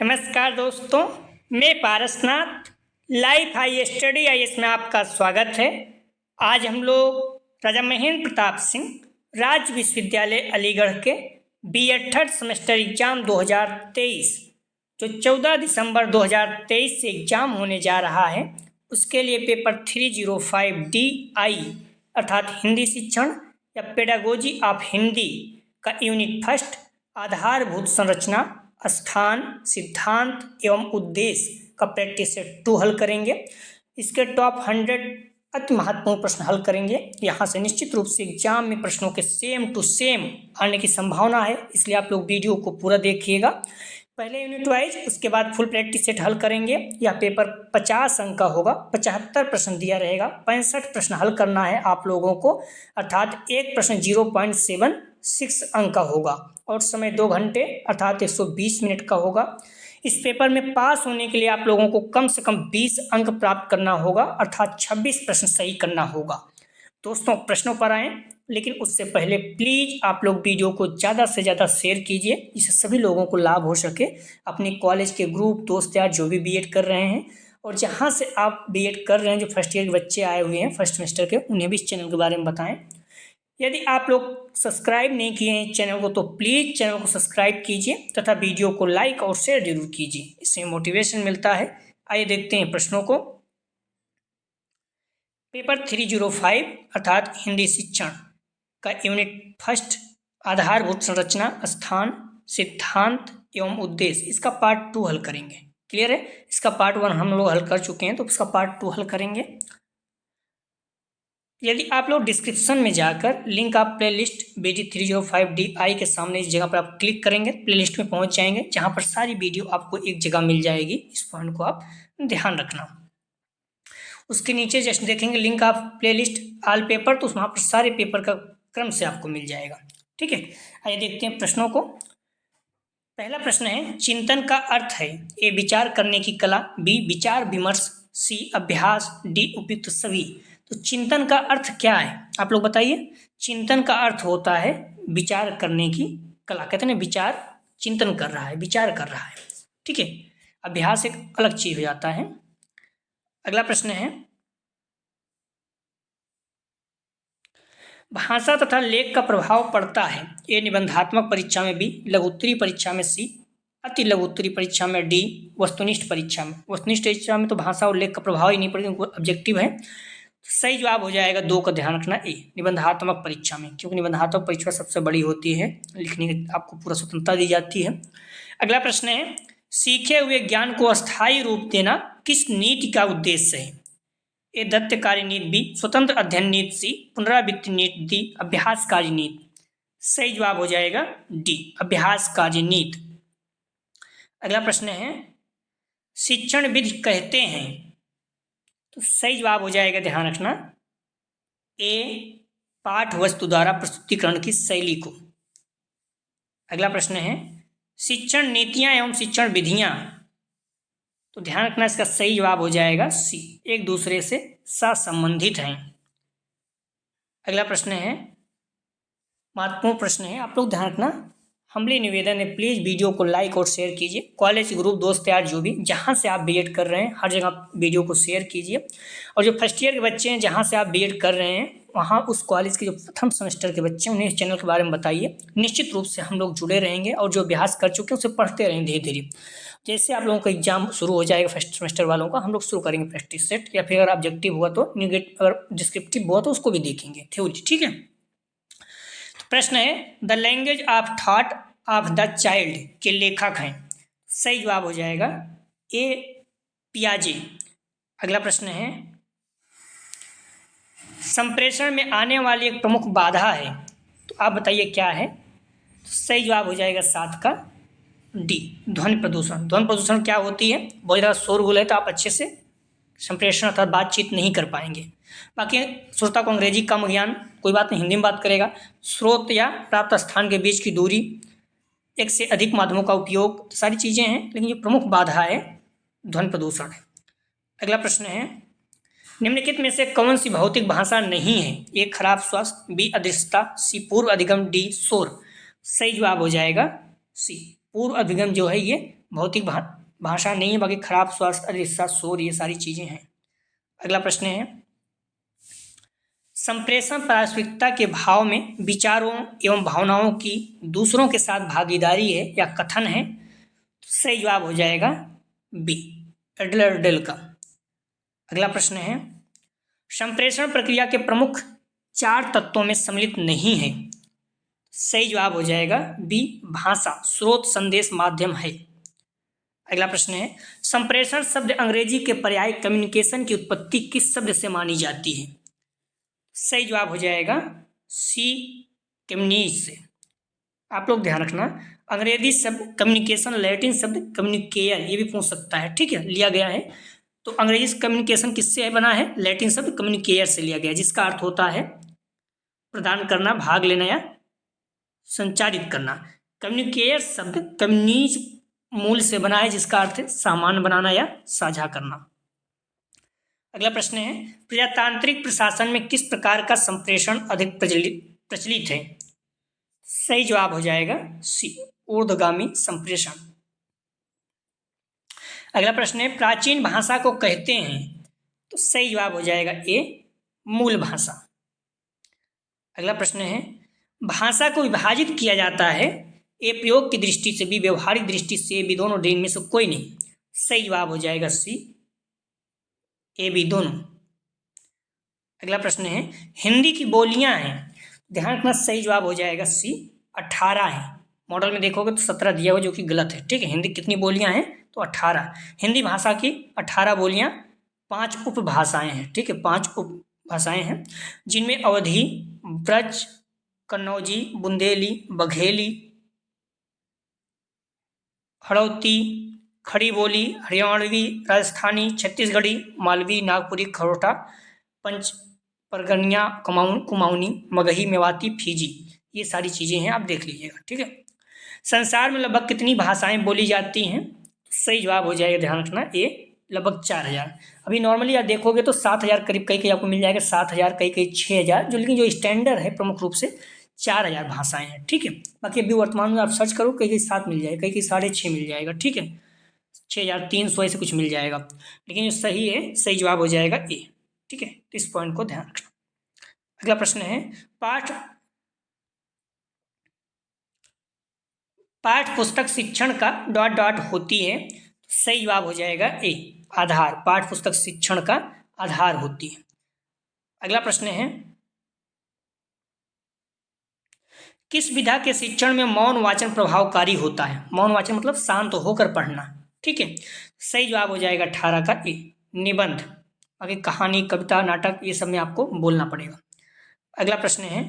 नमस्कार दोस्तों, मैं Parasnath life high study IAS में आपका स्वागत है। आज हम लोग राजा महेंद्र प्रताप सिंह राज्य विश्वविद्यालय अलीगढ़ के बीएड थर्ड सेमेस्टर एग्जाम 2023 जो 14 दिसंबर 2023 से एग्जाम होने जा रहा है, उसके लिए पेपर 305 DI अर्थात हिंदी शिक्षण या पेडागोजी ऑफ हिंदी का यूनिट फर्स्ट आधारभूत संरचना, स्थान, सिद्धांत एवं उद्देश्य का प्रैक्टिस सेट 2 हल करेंगे। इसके टॉप 100 अति महत्वपूर्ण प्रश्न हल करेंगे। यहाँ से निश्चित रूप से एग्जाम में प्रश्नों के सेम टू सेम आने की संभावना है, इसलिए आप लोग वीडियो को पूरा देखिएगा। पहले यूनिट वाइज, उसके बाद फुल प्रैक्टिस सेट हल करेंगे। यह पेपर 50 अंक का होगा, 75 प्रश्न दिया रहेगा, 65 प्रश्न हल करना है आप लोगों को, अर्थात एक प्रश्न 0.76 अंक का होगा और समय 2 घंटे अर्थात 120 मिनट का होगा। इस पेपर में पास होने के लिए आप लोगों को कम से कम 20 अंक प्राप्त करना होगा, अर्थात 26 प्रश्न सही करना होगा। दोस्तों, प्रश्नों पर आएँ, लेकिन उससे पहले प्लीज़ आप लोग वीडियो को ज़्यादा से ज़्यादा शेयर कीजिए, जिससे सभी लोगों को लाभ हो सके। अपने कॉलेज के ग्रुप, दोस्त यार जो भी बीएड कर रहे हैं और जहाँ से आप बीएड कर रहे हैं, जो फर्स्ट ईयर के बच्चे आए हुए हैं फर्स्ट सेमेस्टर के, उन्हें भी इस चैनल के बारे में बताएं। यदि आप लोग सब्सक्राइब नहीं किए हैं चैनल को, तो प्लीज़ चैनल को सब्सक्राइब कीजिए तथा वीडियो को लाइक और शेयर जरूर कीजिए, इससे मोटिवेशन मिलता है। आइए देखते हैं प्रश्नों को। पेपर 305 अर्थात हिंदी शिक्षण का यूनिट फर्स्ट आधारभूत संरचना, स्थान, सिद्धांत एवं उद्देश्य, इसका पार्ट 2 हल करेंगे। क्लियर है? इसका पार्ट 1 हम लोग हल कर चुके हैं, तो इसका पार्ट 2 हल करेंगे। यदि आप लोग डिस्क्रिप्शन में जाकर लिंक आप प्लेलिस्ट BD 305 DI के सामने इस जगह पर आप क्लिक करेंगे, प्लेलिस्ट में पहुंच जाएंगे, जहां पर सारी वीडियो आपको एक जगह मिल जाएगी। इस पॉइंट को आप ध्यान रखना। उसके नीचे जस्ट देखेंगे link of playlist all paper, तो वहाँ पर सारे पेपर का क्रम से आपको मिल जाएगा। ठीक है, आइए देखते हैं प्रश्नों को। पहला प्रश्न है, चिंतन का अर्थ है A विचार करने की कला, B विचार विमर्श, C अभ्यास, D उपयुक्त सभी। तो चिंतन का अर्थ क्या है आप लोग बताइए। चिंतन का अर्थ होता है विचार करने की कला, कहते हैं विचार, चिंतन कर रहा है, विचार कर रहा है। ठीक है, अभ्यास एक अलग चीज हो जाता है। अगला प्रश्न है, भाषा तथा लेख का प्रभाव पड़ता है A निबंधात्मक परीक्षा में, B लघुत्तरी परीक्षा में, C अति लघुत्तरी परीक्षा में, D वस्तुनिष्ठ परीक्षा में। वस्तुनिष्ठ परीक्षा में तो भाषा और लेख का प्रभाव ही नहीं पड़ेगा, उनको ऑब्जेक्टिव है। तो सही जवाब हो जाएगा 2 का ध्यान रखना, A निबंधात्मक परीक्षा में, क्योंकि निबंधात्मक परीक्षा सबसे बड़ी होती है, लिखने की आपको पूरा स्वतंत्रता दी जाती है। अगला प्रश्न है, सीखे हुए ज्ञान को अस्थायी रूप देना किस नीति का उद्देश्य है A दत्तकारी नीति, B स्वतंत्र अध्ययन नीति, C पुनरावृत्ति नीति, D अभ्यासकारी नीति। सही जवाब हो जाएगा D अभ्यासकारी नीति। अगला प्रश्न है, शिक्षण विधि कहते हैं, तो सही जवाब हो जाएगा, ध्यान रखना, A पाठ वस्तु द्वारा प्रस्तुतिकरण की शैली को। अगला प्रश्न है, शिक्षण नीतियां एवं शिक्षण विधियां, तो ध्यान रखना इसका सही जवाब हो जाएगा C एक दूसरे से सहसंबंधित हैं। अगला प्रश्न है, महत्वपूर्ण प्रश्न है, आप लोग ध्यान रखना। हमले निवेदन है, प्लीज़ वीडियो को लाइक और शेयर कीजिए। कॉलेज ग्रुप, दोस्त यार जो भी जहाँ से आप बीएड कर रहे हैं, हर जगह वीडियो को शेयर कीजिए। और जो फर्स्ट ईयर के बच्चे हैं, जहाँ से आप बीएड कर रहे हैं, वहाँ उस कॉलेज के जो प्रथम सेमेस्टर के बच्चे हैं, उन्हें इस चैनल के बारे में बताइए। निश्चित रूप से हम लोग जुड़े रहेंगे और जो अभ्यास कर चुके हैं उसे पढ़ते रहेंगे धीरे धीरे। जैसे आप लोगों का एग्जाम शुरू हो जाएगा फर्स्ट सेमेस्टर वालों का, हम लोग शुरू करेंगे प्रैक्टिस सेट, या फिर अगर ऑब्जेक्टिव हुआ तो निगेटिव, अगर डिस्क्रिप्टिव हुआ तो उसको भी देखेंगे, थ्योरी। ठीक है, तो प्रश्न है, the language of thought of the child के लेखक हैं। सही जवाब हो जाएगा A पियाजे। अगला प्रश्न है, संप्रेषण में आने वाली एक प्रमुख बाधा है, तो आप बताइए क्या है। तो सही जवाब हो जाएगा 7 का D ध्वनि प्रदूषण। ध्वनि प्रदूषण क्या होती है, बहुत ज़्यादा शोरगुल है तो आप अच्छे से संप्रेषण अर्थात बातचीत नहीं कर पाएंगे। बाकी श्रोता को अंग्रेजी कम ज्ञान, कोई बात नहीं, हिंदी में बात करेगा। स्रोत या प्राप्त स्थान के बीच की दूरी, एक से अधिक माध्यमों का उपयोग, सारी चीज़ें हैं, लेकिन जो प्रमुख बाधा है ध्वनि प्रदूषण है। अगला प्रश्न है, निम्नलिखित में से कौन सी भौतिक भाषा नहीं है। A खराब स्वास्थ्य, B अदृश्यता, C पूर्व अधिगम, D शोर। सही जवाब हो जाएगा C पूर्व अधिगम जो है ये भौतिक भाषा नहीं है, बाकी खराब स्वास्थ्य, अनिश्चितता, शोर, ये सारी चीजें हैं। अगला प्रश्न है, संप्रेषण पारस्परिकता के भाव में विचारों एवं भावनाओं की दूसरों के साथ भागीदारी है या कथन है? सही जवाब हो जाएगा बी, एडलर का। अगला प्रश्न है, संप्रेषण प्रक्रिया के प्रमुख 4 तत्वों में सम्मिलित नहीं है। सही जवाब हो जाएगा बी, भाषा, स्रोत, संदेश, माध्यम है। अगला प्रश्न है, संप्रेषण शब्द अंग्रेजी के पर्याय कम्युनिकेशन की उत्पत्ति किस शब्द से मानी जाती है? सही जवाब हो जाएगा सी, कम्युनिस से। आप लोग ध्यान रखना, अंग्रेजी शब्द कम्युनिकेशन, लैटिन शब्द कम्युनिकेयर, ये भी पूछ सकता है, ठीक है, लिया गया है। तो अंग्रेजी कम्युनिकेशन किससे बना है? लैटिन शब्द कम्युनिकेयर से लिया गया, जिसका अर्थ होता है प्रदान करना, भाग लेना या संचारित करना। कम्युनिकेयर शब्द कम्युनिज मूल से बना है, जिसका अर्थ है सामान बनाना या साझा करना। अगला प्रश्न है, प्रजातांत्रिक प्रशासन में किस प्रकार का संप्रेषण अधिक प्रचलित है? सही जवाब हो जाएगा सी, ऊर्ध्वगामी संप्रेषण। अगला प्रश्न है, प्राचीन भाषा को कहते हैं? तो सही जवाब हो जाएगा ए, मूल भाषा। अगला प्रश्न है, भाषा को विभाजित किया जाता है? ए, प्रयोग की दृष्टि से, बी, व्यवहारिक दृष्टि से, बी, दोनों दिन में से कोई नहीं। सही जवाब हो जाएगा सी, ए, बी, दोनों। अगला प्रश्न है, हिंदी की बोलियां हैं? ध्यान रखना, सही जवाब हो जाएगा सी, 18 है। मॉडल में देखोगे तो 17 दिया हुआ, जो कि गलत है, ठीक है। हिंदी कितनी बोलियां हैं? तो 18। हिंदी भाषा की 18 बोलियां, 5 उपभाषाएं हैं, ठीक है, 5 उपभाषाएं हैं, जिनमें अवधी, ब्रज, कन्नौजी, बुंदेली, बघेली, हड़ौती, खड़ी बोली, हरियाणवी, राजस्थानी, छत्तीसगढ़ी, मालवी, नागपुरी, खरोटा, पंच परगनिया, कुमाऊनी, मगही, मेवाती, फीजी, ये सारी चीज़ें हैं, आप देख लीजिएगा, ठीक है। संसार में लगभग कितनी भाषाएं बोली जाती हैं? सही जवाब हो जाएगा, ध्यान रखना, ये लगभग 4000। अभी नॉर्मली आप देखोगे तो 7000 करीब, कई आपको मिल जाएगा 7000, कई 6000, जो लेकिन जो स्टैंडर्ड है प्रमुख रूप से 4000 भाषाएं हैं, ठीक है। बाकी अभी वर्तमान में आप सर्च करो, कई 7 मिल जाएगा, कई 6.5 मिल जाएगा, ठीक है, 6300 ऐसे कुछ मिल जाएगा, लेकिन जो सही है, सही जवाब हो जाएगा ए, ठीक है। तो इस पॉइंट को ध्यान रखना। अगला प्रश्न है, पाठ पुस्तक शिक्षण का डॉट डॉट होती है? सही जवाब हो जाएगा ए, आधार। पाठ पुस्तक शिक्षण का आधार होती है। अगला प्रश्न है, किस विधा के शिक्षण में मौन वाचन प्रभावकारी होता है? मौन वाचन मतलब शांत होकर पढ़ना, ठीक है। सही जवाब हो जाएगा 18 का ए, निबंध। आगे कहानी, कविता, नाटक, ये सब में आपको बोलना पड़ेगा। अगला प्रश्न है,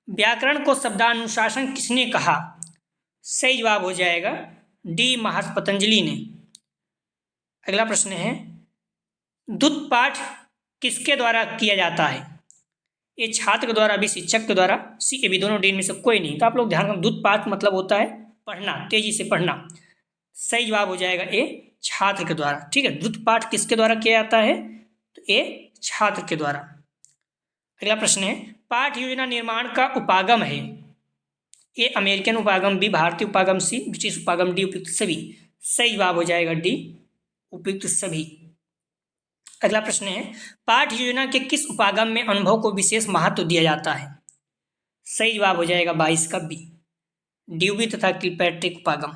व्याकरण को शब्दानुशासन किसने कहा? सही जवाब हो जाएगा डी, महर्षि पतंजलि ने। अगला प्रश्न है, द्वुत पाठ किसके द्वारा किया जाता है? ये छात्र के द्वारा, भी शिक्षक के द्वारा, सी, ए, बी, दोनों, डी में से कोई नहीं। तो आप लोग ध्यान रखें, द्वुत पाठ मतलब होता है पढ़ना, तेजी से पढ़ना। सही जवाब हो जाएगा ए, छात्र के द्वारा, ठीक है। द्वुत पाठ किसके द्वारा किया जाता है? तो ए, छात्र के द्वारा। अगला प्रश्न है, पाठ योजना निर्माण का उपागम है? ए, अमेरिकन उपागम, बी, भारतीय उपागम, सी, ब्रिटिश उपागम, डी, उपयुक्त सभी। सही जवाब हो जाएगा डी, उपयुक्त सभी। अगला प्रश्न है, पाठ योजना के किस उपागम में अनुभव को विशेष महत्व दिया जाता है? सही जवाब हो जाएगा 22 का बी, ड्यूबी तथा किलपैट्रिक उपागम।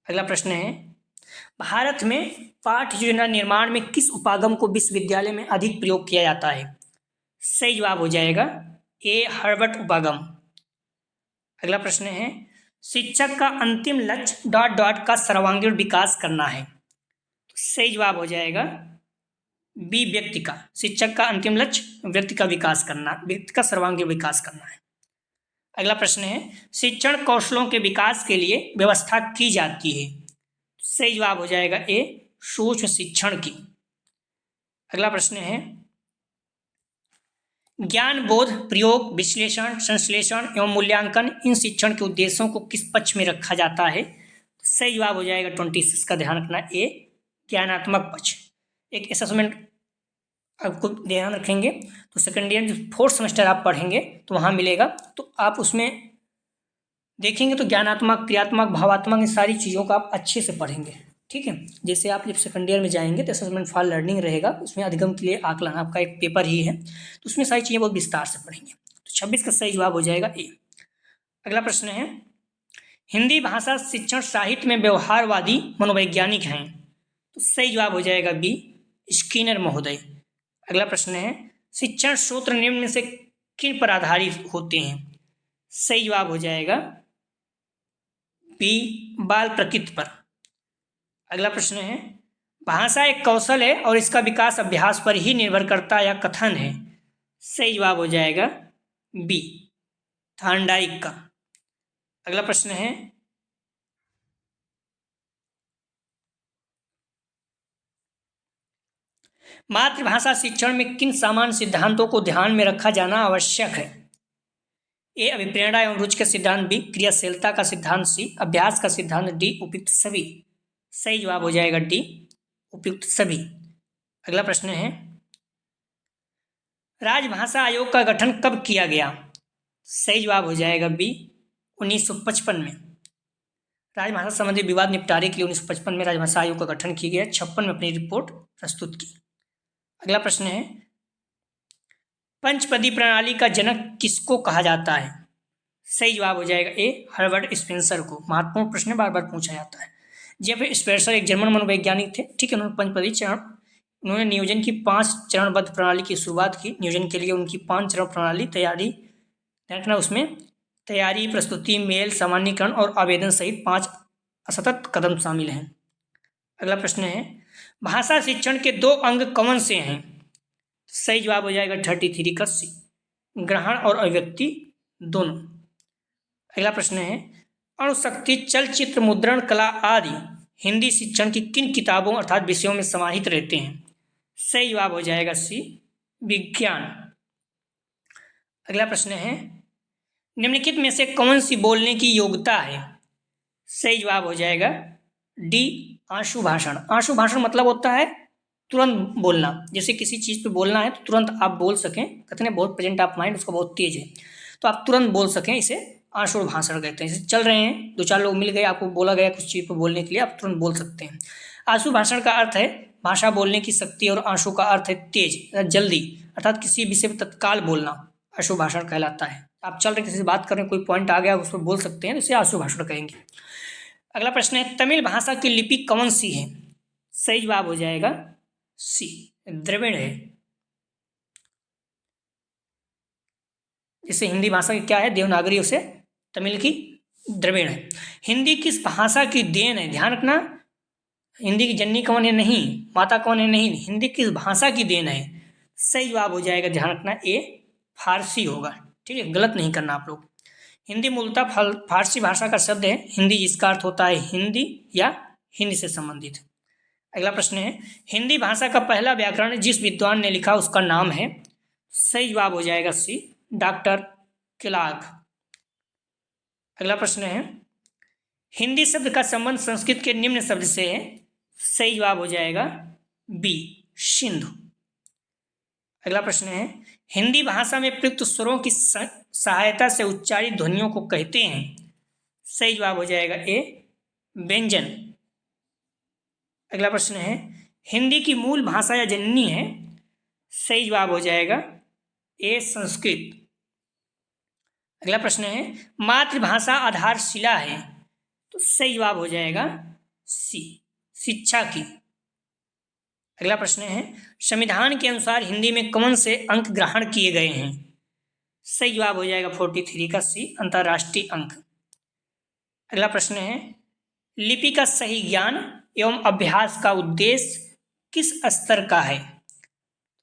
अगला प्रश्न है, भारत में पाठ योजना निर्माण में किस उपागम को विश्वविद्यालय में अधिक प्रयोग किया जाता है? सही जवाब हो जाएगा ए, हर्बर्ट उपागम। अगला प्रश्न है, शिक्षक का अंतिम लक्ष्य डॉट डॉट का सर्वांगीण विकास करना है? तो सही जवाब हो जाएगा बी, व्यक्ति का। शिक्षक का अंतिम लक्ष्य व्यक्ति का विकास करना, व्यक्ति का सर्वांगीण विकास करना है। अगला प्रश्न है, शिक्षण कौशलों के विकास के लिए व्यवस्था की जाती है? सही जवाब हो जाएगा ए, सूक्ष्म शिक्षण की। अगला प्रश्न है, ज्ञान बोध, प्रयोग, विश्लेषण, संश्लेषण एवं मूल्यांकन, इन शिक्षण के उद्देश्यों को किस पक्ष में रखा जाता है? सही जवाब हो जाएगा 26 का, ध्यान रखना, ए, ज्ञानात्मक पक्ष। एक असेसमेंट आपको ध्यान रखेंगे तो सेकेंड ईयर 4th सेमेस्टर आप पढ़ेंगे तो वहाँ मिलेगा, तो आप उसमें देखेंगे तो ज्ञानात्मक, क्रियात्मक, भावात्मक, इन सारी चीज़ों को आप अच्छे से पढ़ेंगे। ठीक है, जैसे आप जब सेकंड ईयर में जाएंगे तो असेसमेंट फॉर लर्निंग रहेगा, उसमें अधिगम के लिए आकलन आपका एक पेपर ही है, तो उसमें सारी चीज़ें बहुत विस्तार से पढ़ेंगे। तो 26 का सही जवाब हो जाएगा ए। अगला प्रश्न है, हिंदी भाषा शिक्षण साहित्य में व्यवहारवादी मनोवैज्ञानिक हैं, तो सही जवाब हो जाएगा बी, स्किनर महोदय। अगला प्रश्न है, शिक्षण सूत्र निम्न में से किन पर आधारित होते हैं, सही जवाब हो जाएगा बी, बाल प्रकृति पर। अगला प्रश्न है, भाषा एक कौशल है और इसका विकास अभ्यास पर ही निर्भर करता या कथन है, सही जवाब हो जाएगा बी, थॉर्नडाइक का। अगला प्रश्न है, मातृभाषा शिक्षण में किन सामान्य सिद्धांतों को ध्यान में रखा जाना आवश्यक है, ए, अभिप्रेरणा एवं रुचि का सिद्धांत, बी, क्रियाशीलता का सिद्धांत, सी, अभ्यास का सिद्धांत, डी, उपयुक्त सभी। सही जवाब हो जाएगा डी, उपयुक्त सभी। अगला प्रश्न है, राजभाषा आयोग का गठन कब किया गया, सही जवाब हो जाएगा बी, 1955 में। राजभाषा संबंधी विवाद निपटारे के लिए 1955 में राजभाषा आयोग का गठन किया गया, 56 में अपनी रिपोर्ट प्रस्तुत की। अगला प्रश्न है, पंचपदी प्रणाली का जनक किसको कहा जाता है, सही जवाब हो जाएगा ए, हर्बर्ट स्पेंसर को। महत्वपूर्ण प्रश्न बार बार पूछा जाता है। जेफ स्पेंसर एक जर्मन मनोवैज्ञानिक थे। ठीक है, उन्होंने पंचपदी चरण, उन्होंने नियोजन की 5 चरणबद्ध प्रणाली की शुरुआत की। नियोजन के लिए उनकी 5 चरण प्रणाली तैयारी रखना, उसमें तैयारी, प्रस्तुति, मेल, सामान्यीकरण और आवेदन सहित 5 असतत कदम शामिल हैं। अगला प्रश्न है, भाषा शिक्षण के 2 अंग कौन से हैं, सही जवाब हो जाएगा 33 का सी, ग्रहण और अभिव्यक्ति दोनों। अगला प्रश्न है, अणुशक्ति, चलचित्र, मुद्रण कला आदि हिंदी शिक्षण की किन किताबों अर्थात विषयों में समाहित रहते हैं, सही जवाब हो जाएगा सी, विज्ञान। अगला प्रश्न है, निम्नलिखित में से कौन सी बोलने की योग्यता है, सही जवाब हो जाएगा डी, आशु भाषण। आशु भाषण मतलब होता है तुरंत बोलना, जैसे किसी चीज़ पे बोलना है तो तुरंत आप बोल सकें, कहते हैं बहुत प्रेजेंट ऑफ माइंड उसका बहुत तेज है, तो आप तुरंत बोल सकें, इसे आशु भाषण कहते हैं। जैसे चल रहे हैं, 2-4 लोग मिल गए, आपको बोला गया कुछ चीज़ पर बोलने के लिए, आप तुरंत बोल सकते हैं। आशु भाषण का अर्थ है भाषा बोलने की शक्ति, और आशु का अर्थ है तेज, जल्दी, अर्थात किसी विषय पर तत्काल बोलना आशु भाषण कहलाता है। आप चल रहे किसी से बात कर रहे हैं, कोई पॉइंट आ गया उस पर बोल सकते हैं, तो इसे आशु भाषण कहेंगे। अगला प्रश्न है, तमिल भाषा की लिपि कौन सी है, सही जवाब हो जाएगा सी, द्रविड़ है। जैसे हिंदी भाषा की क्या है, देवनागरी, उसे तमिल की द्रविड़ है। हिंदी किस भाषा की देन है, ध्यान रखना, हिंदी की जननी कौन है नहीं, माता कौन है नहीं, हिंदी किस भाषा की देन है, सही जवाब हो जाएगा, ध्यान रखना, ए, फारसी होगा। ठीक है, गलत नहीं करना आप लोग। हिंदी मूलतः फारसी भाषा का शब्द है हिंदी, जिसका अर्थ होता है हिंदी या हिंदी से संबंधित। अगला प्रश्न है, हिंदी भाषा का पहला व्याकरण जिस विद्वान ने लिखा उसका नाम है, सही जवाब हो जाएगा सी, डॉक्टर क्लार्क। अगला प्रश्न है, हिंदी शब्द का संबंध संस्कृत के निम्न शब्द से है, सही जवाब हो जाएगा बी, सिंधु। अगला प्रश्न है, हिंदी भाषा में प्रयुक्त स्वरों की सहायता से उच्चारित ध्वनियों को कहते हैं, सही जवाब हो जाएगा ए, व्यंजन। अगला प्रश्न है, हिंदी की मूल भाषा या जननी है, सही जवाब हो जाएगा ए, संस्कृत। अगला प्रश्न है, मातृभाषा आधारशिला है, तो सही जवाब हो जाएगा सी, शिक्षा की। अगला प्रश्न है, संविधान के अनुसार हिंदी में कौन से अंक ग्रहण किए गए हैं, सही जवाब हो जाएगा 43 का सी, अंतर्राष्ट्रीय अंक। अगला प्रश्न है, लिपि का सही ज्ञान एवं अभ्यास का उद्देश्य किस स्तर का है,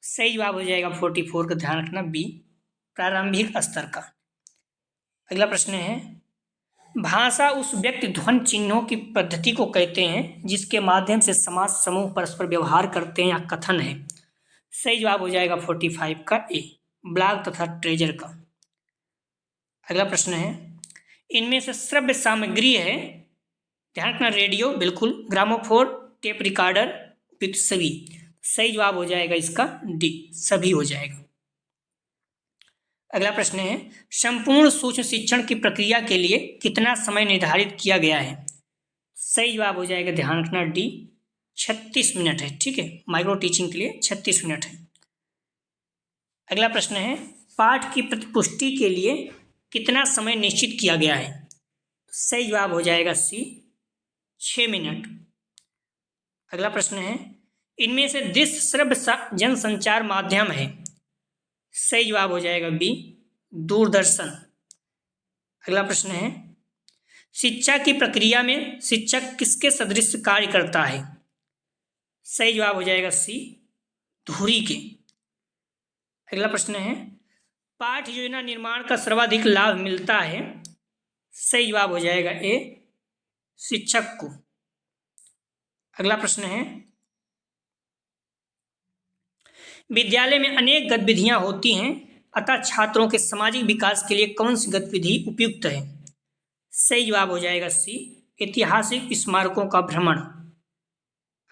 सही जवाब हो जाएगा 44 का, ध्यान रखना, बी, प्रारंभिक स्तर का। अगला प्रश्न है, भाषा उस व्यक्ति ध्वनि चिन्हों की पद्धति को कहते हैं जिसके माध्यम से समाज समूह परस्पर व्यवहार करते हैं या कथन है, सही जवाब हो जाएगा 45 का ए, ब्लॉग तथा ट्रेजर का। अगला प्रश्न है, इनमें से श्रव्य सामग्री है, ध्यान रखना, रेडियो बिल्कुल, ग्रामोफोन, टेप रिकॉर्डर, उपयुक्त सभी, सही जवाब हो जाएगा इसका डी, सभी हो जाएगा। अगला प्रश्न है, संपूर्ण सूक्ष्म शिक्षण की प्रक्रिया के लिए कितना समय निर्धारित किया गया है? सही जवाब हो जाएगा, ध्यान रखना, डी, 36 मिनट है। ठीक है, माइक्रो टीचिंग के लिए 36 मिनट है। अगला प्रश्न है, पाठ की प्रतिपुष्टि के लिए कितना समय निश्चित किया गया है? सही जवाब हो जाएगा सी, 6 मिनट। अगला प्रश्न है, इनमें से दृश्य श्रव्य जनसंचार माध्यम है? सही जवाब हो जाएगा बी, दूरदर्शन। अगला प्रश्न है, शिक्षा की प्रक्रिया में शिक्षक किसके सदृश कार्य करता है? सही जवाब हो जाएगा सी, धुरी के। अगला प्रश्न है, पाठ योजना निर्माण का सर्वाधिक लाभ मिलता है? सही जवाब हो जाएगा ए, शिक्षक को। अगला प्रश्न है, विद्यालय में अनेक गतिविधियां होती हैं, अतः छात्रों के सामाजिक विकास के लिए कौन सी गतिविधि उपयुक्त है? सही जवाब हो जाएगा सी, ऐतिहासिक स्मारकों का भ्रमण।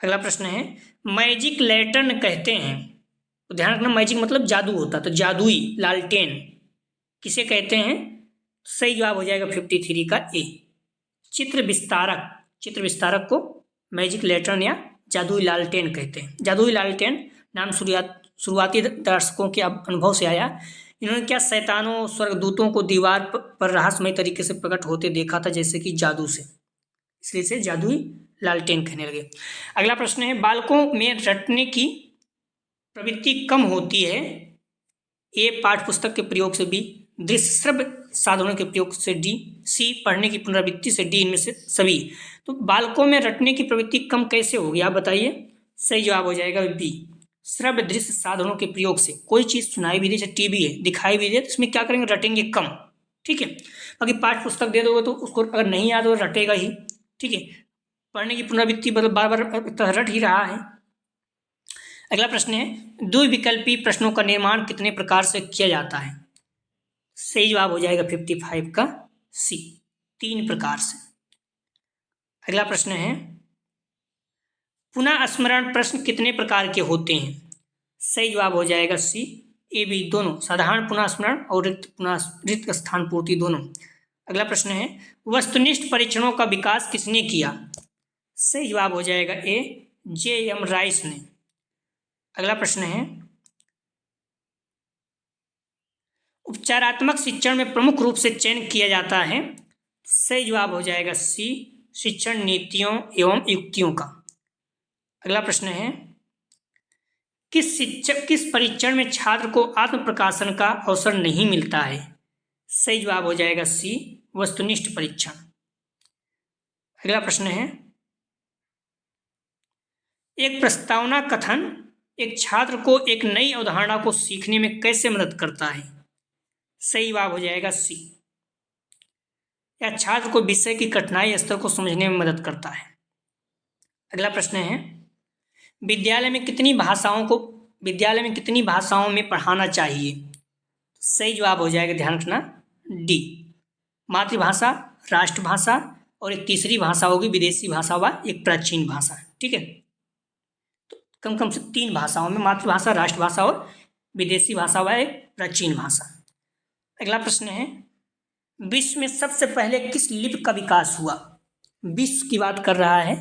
अगला प्रश्न है, मैजिक लैंटर्न कहते हैं, तो ध्यान रखना, मैजिक मतलब जादू होता, तो जादुई लालटेन किसे कहते हैं? सही जवाब हो जाएगा 53 का ए, चित्र विस्तारक। चित्र विस्तारक को मैजिक लैंटर्न या जादुई लालटेन कहते हैं। जादुई लालटेन नाम शुरुआती दर्शकों के अनुभव से आया। इन्होंने क्या, शैतानों स्वर्गदूतों को दीवार पर रहस्यमय तरीके से प्रकट होते देखा था, जैसे कि जादू से, इसलिए से जादुई लालटेन कहने लगे। अगला प्रश्न है, बालकों में रटने की प्रवृत्ति कम होती है? ए, पाठ्यपुस्तक के प्रयोग से, बी, दृश्य श्रव्य साधनों के प्रयोग से, डी, सी, पढ़ने की पुनरावृत्ति से, डी, इनमें से सभी। तो बालकों में रटने की प्रवृत्ति कम कैसे होगी, आप बताइए। सही जवाब हो जाएगा बी, श्रव्य दृश्य साधनों के प्रयोग से। कोई चीज़ सुनाई भी दे, जैसे टीवी है, दिखाई भी दे, तो इसमें क्या करेंगे, रटेंगे कम। ठीक है, बाकी पाठ्य पुस्तक दे दोगे तो उसको अगर नहीं याद हो रटेगा ही। ठीक है, पढ़ने की पुनरावृत्ति मतलब बार बार रट ही रहा है। अगला प्रश्न है, द्विविकल्पी प्रश्नों का निर्माण कितने प्रकार से किया जाता है? सही जवाब हो जाएगा 55 का सी, 3 प्रकार से। अगला प्रश्न है, पुनः स्मरण प्रश्न कितने प्रकार के होते हैं? सही जवाब हो जाएगा सी, ए, बी दोनों, साधारण पुनः स्मरण और रिक्त स्थान पूर्ति दोनों। अगला प्रश्न है, वस्तुनिष्ठ परीक्षणों का विकास किसने किया? सही जवाब हो जाएगा ए, जे.एम. राइस ने। अगला प्रश्न है, उपचारात्मक शिक्षण में प्रमुख रूप से चयन किया जाता है? सही जवाब हो जाएगा सी, शिक्षण नीतियों एवं युक्तियों का। अगला प्रश्न है, किस परीक्षण में छात्र को आत्म प्रकाशन का अवसर नहीं मिलता है? सही जवाब हो जाएगा सी, वस्तुनिष्ठ परीक्षण। अगला प्रश्न है, एक प्रस्तावना कथन एक छात्र को एक नई अवधारणा को सीखने में कैसे मदद करता है? सही जवाब हो जाएगा सी, या छात्र को विषय की कठिनाई स्तर को समझने में मदद करता है। अगला प्रश्न है, विद्यालय में कितनी भाषाओं में पढ़ाना चाहिए? सही जवाब हो जाएगा, ध्यान रखना, डी, मातृभाषा, राष्ट्रभाषा और एक तीसरी भाषा होगी विदेशी भाषा व एक प्राचीन भाषा। ठीक है, तो कम से 3 भाषाओं में, मातृभाषा, राष्ट्रभाषा और विदेशी भाषा व एक प्राचीन भाषा। अगला प्रश्न है, विश्व में सबसे पहले किस लिपि का विकास हुआ? विश्व की बात कर रहा है।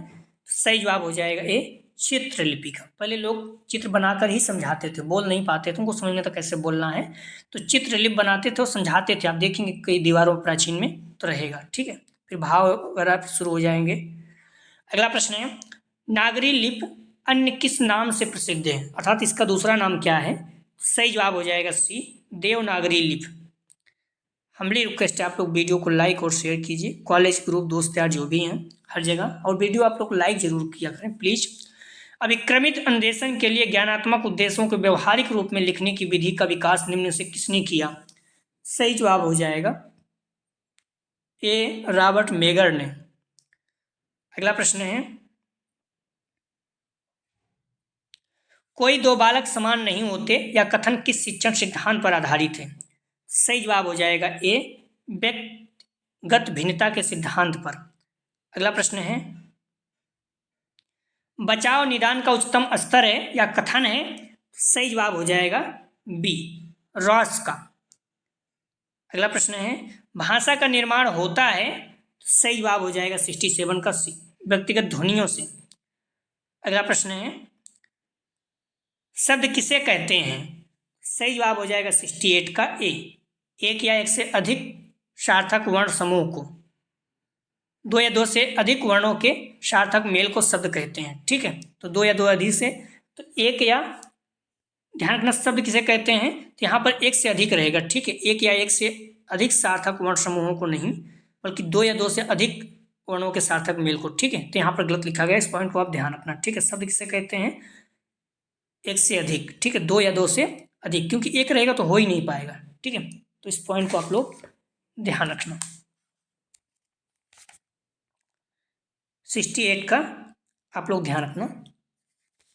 सही जवाब हो जाएगा ए, चित्रलिपि का। पहले लोग चित्र बनाकर ही समझाते थे, बोल नहीं पाते थे, उनको समझ में तो कैसे बोलना है, तो चित्रलिपि बनाते थे और समझाते थे। आप देखेंगे कई दीवारों प्राचीन में तो रहेगा। ठीक है, फिर भाव वगैरह शुरू हो जाएंगे। अगला प्रश्न है, नागरी लिपि अन्य किस नाम से प्रसिद्ध है, अर्थात इसका दूसरा नाम क्या है? सही जवाब हो जाएगा सी, देवनागरी लिपि। हम्बली रिक्वेस्ट है, आप लोग वीडियो को लाइक और शेयर कीजिए, कॉलेज ग्रुप दोस्त यार जो भी हैं हर जगह, और वीडियो आप लोग लाइक जरूर किया करें प्लीज। अभिक्रमित अन्वेषण के लिए ज्ञानात्मक उद्देश्यों को व्यवहारिक रूप में लिखने की विधि का विकास निम्न से किसने किया? सही जवाब हो जाएगा ए, रॉबर्ट मेगर ने। अगला प्रश्न है, कोई 2 बालक समान नहीं होते या कथन किस शिक्षण सिद्धांत पर आधारित है? सही जवाब हो जाएगा ए, व्यक्तिगत भिन्नता के सिद्धांत पर। अगला प्रश्न है, बचाव निदान का उच्चतम स्तर है या कथन है? सही जवाब हो जाएगा बी, रॉस का। अगला प्रश्न है भाषा का निर्माण होता है, सही जवाब हो जाएगा 67 का सी, व्यक्तिगत ध्वनियों से। अगला प्रश्न है शब्द किसे कहते हैं, सही जवाब हो जाएगा 68 का ए, एक या एक से अधिक सार्थक वर्ण समूह को, दो या दो से अधिक वर्णों के सार्थक मेल को शब्द कहते हैं। ठीक है, तो दो या दो अधिक से, तो एक या, ध्यान रखना शब्द किसे कहते हैं, तो यहाँ पर एक से अधिक रहेगा। ठीक है, एक या एक से अधिक सार्थक वर्ण समूहों को नहीं, बल्कि दो या दो से अधिक वर्णों के सार्थक मेल को। ठीक है, तो यहाँ पर गलत लिखा गया, इस पॉइंट को आप ध्यान रखना। ठीक है, शब्द किसे कहते हैं, एक से अधिक। ठीक है, दो या दो से अधिक, क्योंकि एक रहेगा तो हो ही नहीं पाएगा। ठीक है, तो इस पॉइंट को आप लोग ध्यान रखना। 68 का आप लोग ध्यान रखना।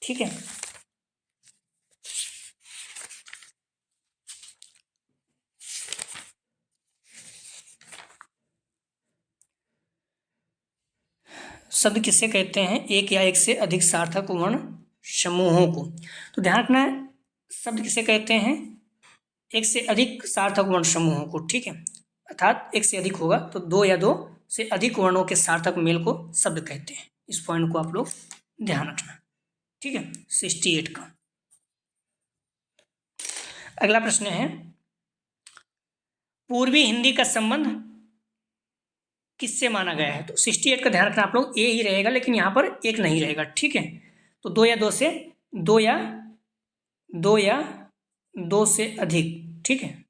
ठीक है, शब्द किसे कहते हैं, एक या एक से अधिक सार्थक वर्ण समूहों को। तो ध्यान रखना है, शब्द किसे कहते हैं, एक से अधिक सार्थक वर्ण समूहों को। ठीक है, अर्थात एक से अधिक होगा तो दो या दो से अधिक वर्णों के सार्थक मेल को शब्द कहते हैं। इस पॉइंट को आप लोग ध्यान रखना। ठीक है, 68 का। अगला प्रश्न है पूर्वी हिंदी का संबंध किससे माना गया है। तो 68 का ध्यान रखना आप लोग, ए ही रहेगा, लेकिन यहाँ पर एक नहीं रहेगा। ठीक है, तो दो या दो से, दो या दो से अधिक। ठीक है,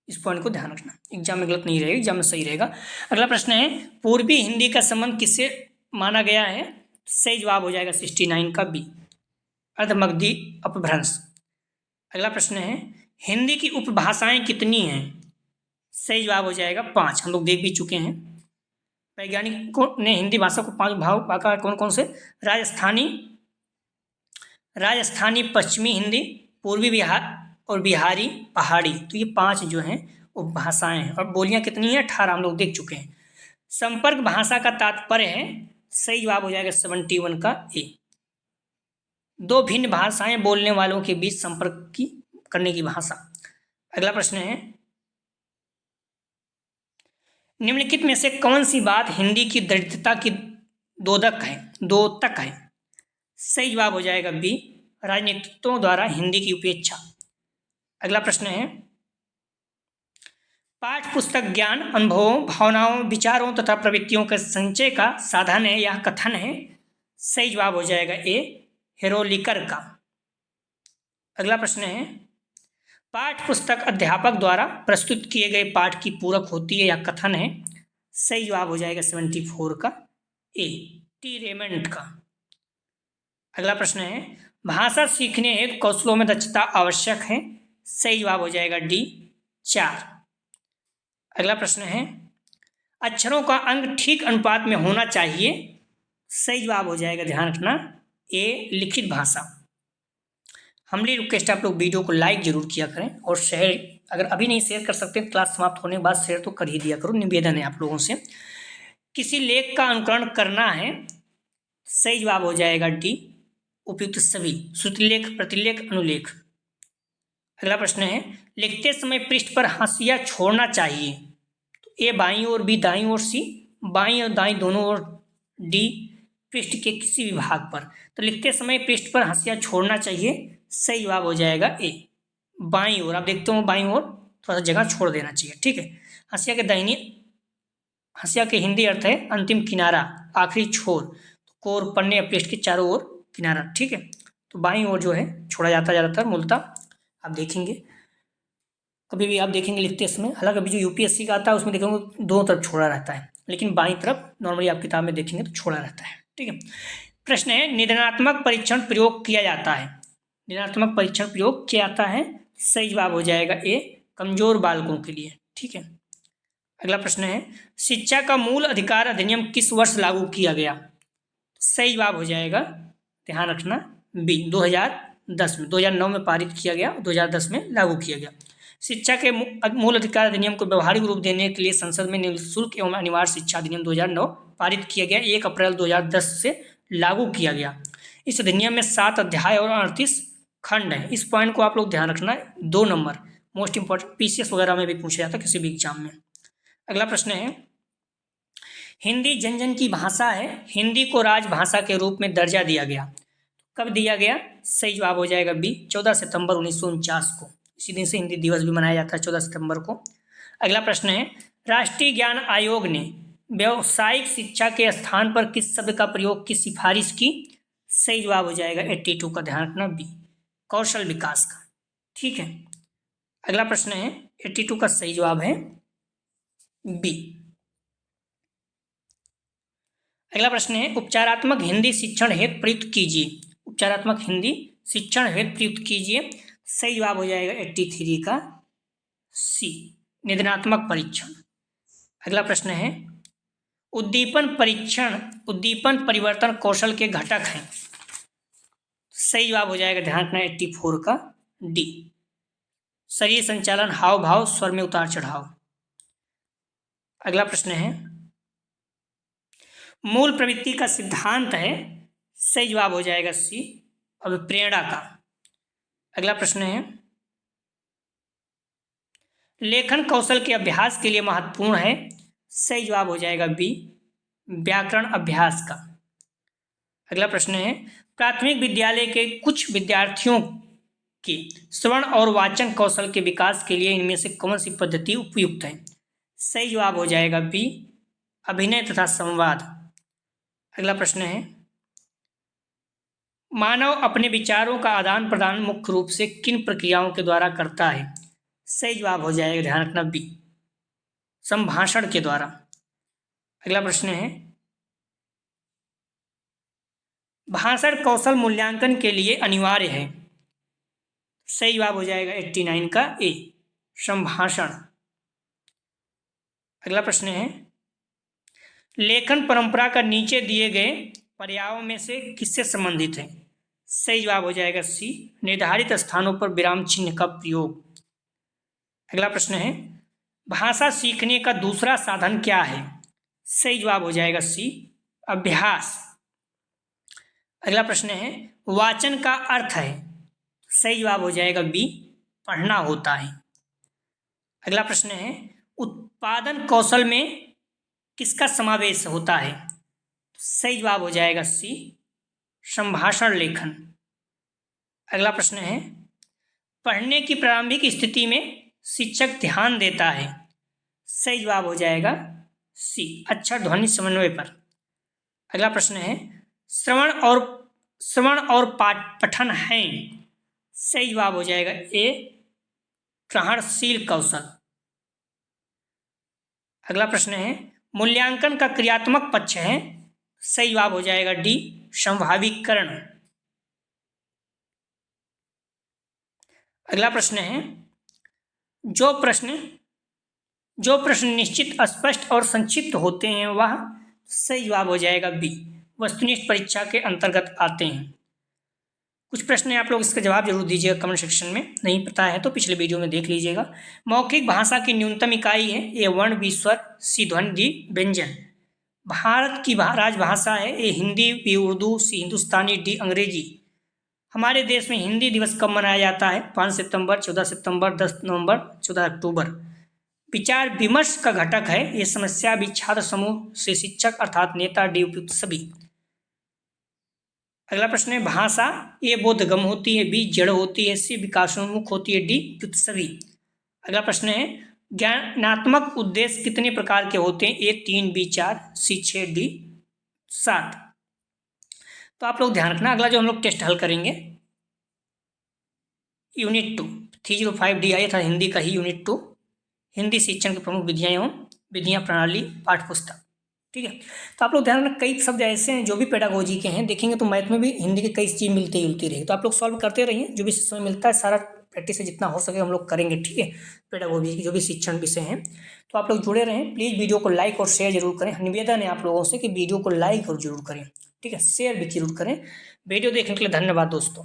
इस पॉइंट को ध्यान रखना, एग्जाम में गलत नहीं रहेगा, एग्जाम में सही रहेगा। अगला प्रश्न है पूर्वी हिंदी का संबंध किससे माना गया है, सही जवाब हो जाएगा 69 का बी, अर्धमगधी अपभ्रंश। अगला प्रश्न है हिंदी की उपभाषाएं कितनी हैं, सही जवाब हो जाएगा 5। हम लोग देख भी चुके हैं, वैज्ञानिकों ने हिंदी भाषा को 5 भाग बांटा। कौन कौन से, राजस्थानी पश्चिमी हिंदी, पूर्वी बिहार और बिहारी पहाड़ी। तो ये 5 जो हैं उपभाषाएं हैं, और बोलियां कितनी हैं, 18 हम लोग देख चुके हैं। संपर्क भाषा का तात्पर्य है, सही जवाब हो जाएगा 71 का ए, दो भिन्न भाषाएं बोलने वालों के बीच संपर्क की करने की भाषा। अगला प्रश्न है निम्नलिखित में से कौन सी बात हिंदी की दृढ़ता की द्योतक है, सही जवाब हो जाएगा बी, राजनीतिज्ञों द्वारा हिंदी की उपेक्षा। अगला प्रश्न है पाठ्य पुस्तक ज्ञान, अनुभवों, भावनाओं, विचारों तथा प्रवृत्तियों के संचय का साधन है या कथन है, सही जवाब हो जाएगा ए, हेरोलिकर का। अगला प्रश्न है पाठ्य पुस्तक अध्यापक द्वारा प्रस्तुत किए गए पाठ की पूरक होती है या कथन है, सही जवाब हो जाएगा 74 का ए, टी रेमंड का। अगला प्रश्न है भाषा सीखने हेतु कौशलों में दक्षता आवश्यक है, सही जवाब हो जाएगा डी, 4। अगला प्रश्न है अक्षरों का अंग ठीक अनुपात में होना चाहिए, सही जवाब हो जाएगा, ध्यान रखना, ए, लिखित भाषा। हमारी रिक्वेस्ट आप लोग वीडियो को लाइक जरूर किया करें और शेयर, अगर अभी नहीं शेयर कर सकते क्लास समाप्त होने के बाद शेयर तो कर ही दिया करो, निवेदन है आप लोगों से। किसी लेख का अनुकरण करना है, सही जवाब हो जाएगा डी, उपयुक्त सभी, श्रुतिलेख, प्रतिलेख, अनुलेख। अगला प्रश्न है लिखते समय पृष्ठ पर हाशिया छोड़ना चाहिए, तो ए बाईं ओर, बी दाईं ओर, सी बाईं और दाईं दोनों ओर, डी पृष्ठ के किसी भी भाग पर। तो लिखते समय पृष्ठ पर हाशिया छोड़ना चाहिए, सही जवाब हो जाएगा ए, बाईं ओर। आप देखते हो बाईं ओर थोड़ा सा जगह छोड़ देना चाहिए। ठीक है, हाशिया के दाहिनी, हाशिया के हिंदी अर्थ है अंतिम किनारा, आखिरी छोर, तो कोर, पन्ने या पृष्ठ के चारों ओर किनारा। ठीक है, तो बाईं ओर जो है छोड़ा जाता ज़्यादातर, मूलतः आप देखेंगे, कभी भी आप देखेंगे लिखते समय, हालांकि अभी जो यूपीएससी का आता है उसमें देखेंगे दोनों तरफ छोड़ा रहता है, लेकिन बाईं तरफ नॉर्मली आप किताब में देखेंगे तो छोड़ा रहता है। ठीक है, प्रश्न है निदानात्मक परीक्षण प्रयोग किया जाता है, निदानात्मक परीक्षण प्रयोग किया जाता है, सही जवाब हो जाएगा ए, कमजोर बालकों के लिए। ठीक है, अगला प्रश्न है शिक्षा का मूल अधिकार अधिनियम किस वर्ष लागू किया गया, सही जवाब हो जाएगा, ध्यान रखना, बी, 2010 में, 2009 में पारित किया गया, 2010 में लागू किया गया। शिक्षा के मूल अधिकार अधिनियम को व्यवहारिक रूप देने के लिए संसद में निःशुल्क एवं अनिवार्य शिक्षा अधिनियम 2009 पारित किया गया, 1 अप्रैल 2010 से लागू किया गया। इस अधिनियम में 7 अध्याय और 38 खंड है। इस पॉइंट को आप लोग ध्यान रखना है, 2 नंबर मोस्ट इंपॉर्टेंट, पीसीएस वगैरह में भी पूछा जाता है किसी भी एग्जाम में। अगला प्रश्न है, हिंदी जन जन की भाषा है, हिंदी को राजभाषा के रूप में दर्जा दिया गया, कब दिया गया? सही जवाब हो जाएगा बी, 14 सितंबर 1949 को। इसी दिन से हिंदी दिवस भी मनाया जाता है 14 सितंबर को। अगला प्रश्न है, राष्ट्रीय ज्ञान आयोग ने व्यावसायिक शिक्षा के स्थान पर किस शब्द का प्रयोग की सिफारिश की? सही जवाब हो जाएगा 82 का, ध्यान रखना बी, कौशल विकास का। ठीक है, अगला प्रश्न है, 82 का सही जवाब है बी। अगला प्रश्न है, उपचारात्मक हिंदी शिक्षण हेतु प्रयुक्त कीजिए, उपचारात्मक हिंदी शिक्षण हेतु प्रयुक्त कीजिए। सही जवाब हो जाएगा 83 का सी, निदानात्मक परीक्षण। अगला प्रश्न है, उद्दीपन परीक्षण, उद्दीपन परिवर्तन कौशल के घटक हैं। सही जवाब हो जाएगा, ध्यान रखना, 84 का डी, शरीर संचालन, हाव भाव, स्वर में उतार चढ़ाव। अगला प्रश्न है, मूल प्रवृत्ति का सिद्धांत है। सही जवाब हो जाएगा सी, अभिप्रेरणा का। अगला प्रश्न है, लेखन कौशल के अभ्यास के लिए महत्वपूर्ण है। सही जवाब हो जाएगा बी, व्याकरण अभ्यास का। अगला प्रश्न है, प्राथमिक विद्यालय के कुछ विद्यार्थियों के श्रवण और वाचन कौशल के विकास के लिए इनमें से कौन सी पद्धति उपयुक्त है? सही जवाब हो जाएगा बी, अभिनय तथा संवाद। अगला प्रश्न है, मानव अपने विचारों का आदान प्रदान मुख्य रूप से किन प्रक्रियाओं के द्वारा करता है? सही जवाब हो जाएगा, ध्यान रखना बी, संभाषण के द्वारा। अगला प्रश्न है, भाषण कौशल मूल्यांकन के लिए अनिवार्य है। सही जवाब हो जाएगा 89 का ए, संभाषण। अगला प्रश्न है, लेखन परंपरा का नीचे दिए गए पर्यायों में से किससे संबंधित है? सही जवाब हो जाएगा सी, निर्धारित स्थानों पर विराम चिन्ह का प्रयोग। अगला प्रश्न है, भाषा सीखने का दूसरा साधन क्या है? सही जवाब हो जाएगा सी, अभ्यास। अगला प्रश्न है, वाचन का अर्थ है। सही जवाब हो जाएगा बी, पढ़ना होता है। अगला प्रश्न है, उत्पादन कौशल में किसका समावेश होता है? सही जवाब हो जाएगा सी, संभाषण लेखन। अगला प्रश्न है, पढ़ने की प्रारंभिक स्थिति में शिक्षक ध्यान देता है। सही जवाब हो जाएगा सी, अक्षर ध्वनि समन्वय पर। अगला प्रश्न है, श्रवण और पठन है। सही जवाब हो जाएगा ए, ग्रहणशील कौशल। अगला प्रश्न है, मूल्यांकन का क्रियात्मक पक्ष है। सही जवाब हो जाएगा डी, संभावीकरण। अगला प्रश्न है, जो प्रश्न निश्चित, स्पष्ट और संक्षिप्त होते हैं वह। सही जवाब हो जाएगा बी, वस्तुनिष्ठ परीक्षा के अंतर्गत आते हैं। कुछ प्रश्न आप लोग इसका जवाब जरूर दीजिएगा कमेंट सेक्शन में, नहीं पता है तो पिछले वीडियो में देख लीजिएगा। मौखिक भाषा की न्यूनतम इकाई है ए वर्ण, बी स्वर, सी ध्वनि, डी व्यंजन। भारत की राजभाषा है ए हिंदी, बी उर्दू, सी हिंदुस्तानी, डी अंग्रेजी। हमारे देश में हिंदी दिवस कब मनाया जाता है? 5 सितंबर, 14 सितंबर, 10 नवंबर, 14 अक्टूबर। विचार विमर्श का घटक है ये समस्या, बी छात्र समूह, से शिक्षक अर्थात नेता, डी उपयुक्त सभी। अगला प्रश्न है, भाषा ए बोधगम्य होती है, बी जड़ होती है, सी विकासोन्मुख होती है, डी उपयुक्त सभी। अगला प्रश्न है, ज्ञानात्मक उद्देश्य कितने प्रकार के होते हैं? ए 3, बी 4, सी 6, डी 7। तो आप लोग ध्यान रखना, अगला जो हम लोग टेस्ट हल करेंगे यूनिट 2 305 डी आया था हिंदी का ही, यूनिट 2 हिंदी शिक्षण की प्रमुख विधियाँ एवं विधियाँ प्रणाली पाठ्य पुस्तक। ठीक है, तो आप लोग ध्यान रखना, कई शब्द ऐसे हैं जो भी पेडागोजी के हैं, देखेंगे तो मैथ में भी हिंदी के कई चीज़ मिलती रहेगी, तो आप लोग सॉल्व करते रहिए। जो भी समय मिलता है सारा प्रैक्टिस से जितना हो सके हम लोग करेंगे। ठीक है, पेडागोजी की जो भी शिक्षण विषय हैं, तो आप लोग जुड़े रहें। प्लीज़ वीडियो को लाइक और शेयर जरूर करें, निवेदन है आप लोगों से कि वीडियो को लाइक और जरूर करें। ठीक है, शेयर भी जरूर करें। वीडियो देखने के लिए धन्यवाद दोस्तों।